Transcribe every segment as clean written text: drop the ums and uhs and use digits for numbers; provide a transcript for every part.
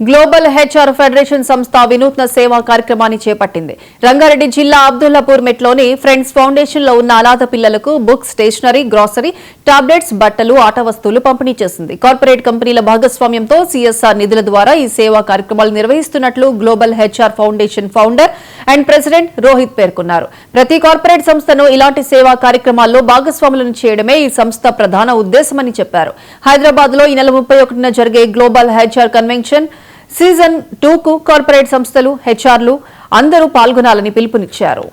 Global HR federation సంస్థ వినూత్న సేవా కార్యక్రమాన్ని చేపట్టింది. రంగారెడ్డి జిల్లా అబ్దుల్లాపూర్ మెట్లోని ఫ్రెండ్స్ ఫౌండేషన్ లో ఉన్న అనాథ పిల్లలకు బుక్స్, స్టేషనరీ, గ్రాసరీ, టాబ్లెట్స్, బట్టలు, ఆట వస్తువులు పంపిణీ చేసింది. కార్పొరేట్ కంపెనీల భాగస్వామ్యంతో సిఎస్ఆర్ నిధుల ద్వారా ఈ సేవా కార్యక్రమాలు నిర్వహిస్తున్నట్లు global HR foundation founder and president Rohit పేర్కొన్నారు. ప్రతి కార్పొరేట్ సంస్థను ఇలాంటి సేవా కార్యక్రమాల్లో భాగస్వాములను చేయడమే ఈ సంస్థ ప్రధాన ఉద్దేశమని చెప్పారు. హైదరాబాద్ లో ఈ నెల 31న జరిగే గ్లోబల్ హెచ్ఆర్ కన్వెన్షన్ సీజన్ 2కు కార్పొరేట్ సంస్థలు, హెచ్ఆర్లు అందరూ పాల్గొనాలని పిలుపునిచ్చారు.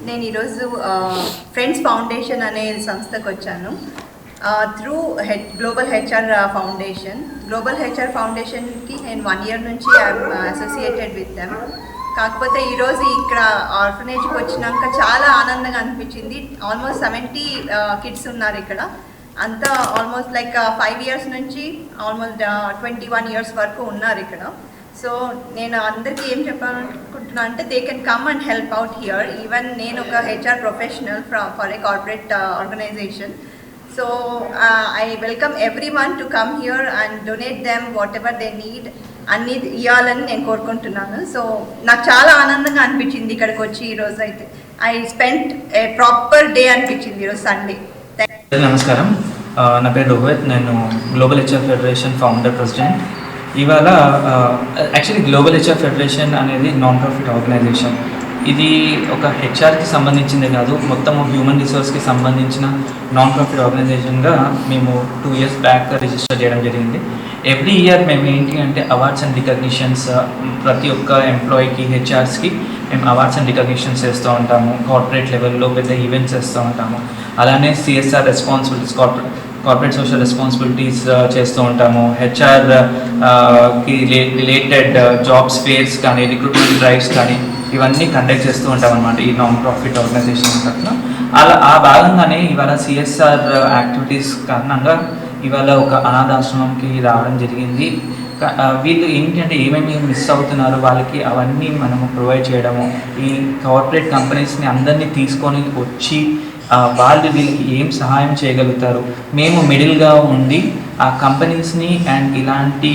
నేను ఈరోజు ఫ్రెండ్స్ ఫౌండేషన్ అనే సంస్థకు వచ్చాను. త్రూ గ్లోబల్ హెచ్ఆర్ ఫౌండేషన్కి నేను 1 year నుంచి ఐఎమ్ అసోసియేటెడ్ విత్ దెమ్. కాకపోతే ఈరోజు ఇక్కడ ఆర్ఫనేజ్కి వచ్చినాక చాలా ఆనందంగా అనిపించింది. ఆల్మోస్ట్ 70 kids ఉన్నారు ఇక్కడ. అంతా ఆల్మోస్ట్ లైక్ 5 years నుంచి ఆల్మోస్ట్ 21 years వరకు ఉన్నారు ఇక్కడ. సో నేను అందరికీ ఏం చెప్పాలనుకుంటున్నా అంటే they can come and help out here. Even నేను ఒక HR professional for a corporate organization. So I welcome everyone to come here and donate them whatever they need అన్ని ఇవ్వాలని నేను కోరుకుంటున్నాను. సో నాకు చాలా ఆనందంగా అనిపించింది ఇక్కడికి వచ్చి. ఈరోజు అయితే I spent a proper day అనిపించింది ఈరోజు సండే. నమస్కారం, నా పేరు రోహిత్. నేను global HR federation founder, president. ఇవాళ యాక్చువల్లీ గ్లోబల్ హెచ్ఆర్ ఫెడరేషన్ అనేది నాన్ ప్రాఫిట్ ఆర్గనైజేషన్. ఇది ఒక హెచ్ఆర్కి సంబంధించిందే కాదు, మొత్తం హ్యూమన్ రిసోర్స్కి సంబంధించిన నాన్ ప్రాఫిట్ ఆర్గనైజేషన్గా మేము 2 years బ్యాక్ రిజిస్టర్ చేయడం జరిగింది. ఎవ్రీ ఇయర్ మేము ఏంటి అంటే అవార్డ్స్ అండ్ రికగ్నిషన్స్ ప్రతి ఒక్క ఎంప్లాయీకి, హెచ్ఆర్స్కి మేము అవార్డ్స్ అండ్ రికగ్నిషన్స్ చేస్తూ ఉంటాము. కార్పొరేట్ లెవెల్లో పెద్ద ఈవెంట్స్ చేస్తూ ఉంటాము. అలానే CSR responsibilities, corporate social responsibilities చేస్తూ ఉంటాము. హెచ్ఆర్కి రిలేటెడ్ జాబ్స్ ఫేర్స్ కానీ, రిక్రూట్మెంట్ డ్రైవ్స్ కానీ ఇవన్నీ కండక్ట్ చేస్తూ ఉంటాం అన్నమాట ఈ నాన్ ప్రాఫిట్ ఆర్గనైజేషన్ తరఫున. ఆ భాగంగానే ఇవాళ సిఎస్ఆర్ యాక్టివిటీస్ కారణంగా ఇవాళ ఒక అనాథాశ్రమంకి రావడం జరిగింది. వీళ్ళు ఏంటి అంటే ఏమేమి మిస్ అవుతున్నారు వాళ్ళకి అవన్నీ మనము ప్రొవైడ్ చేయడము, ఈ కార్పొరేట్ కంపెనీస్ని అందరినీ తీసుకొని వచ్చి వాళ్ళు వీళ్ళకి ఏం సహాయం చేయగలుగుతారు, మేము మిడిల్గా ఉండి ఆ కంపెనీస్ని అండ్ ఇలాంటి